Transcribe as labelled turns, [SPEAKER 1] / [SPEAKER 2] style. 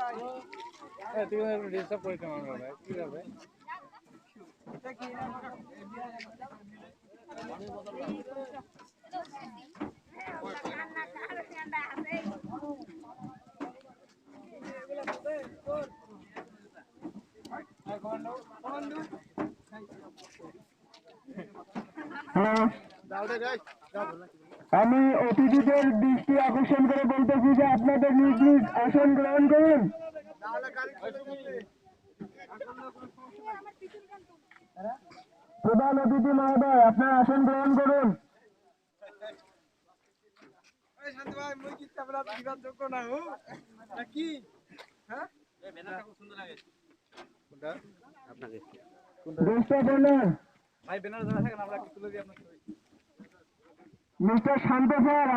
[SPEAKER 1] তুই ডিস্টার্ব করিস না আমরা কি হবে
[SPEAKER 2] আমি অতিথিদের দৃষ্টি আকর্ষণ করে বলতেছি যে আপনাদের নিজ নিজ আসন গ্রহণ করুন। প্রধান অতিথি মহোদয়, আপনার আসন গ্রহণ করুন। মিস্টার শান্ত স্যার।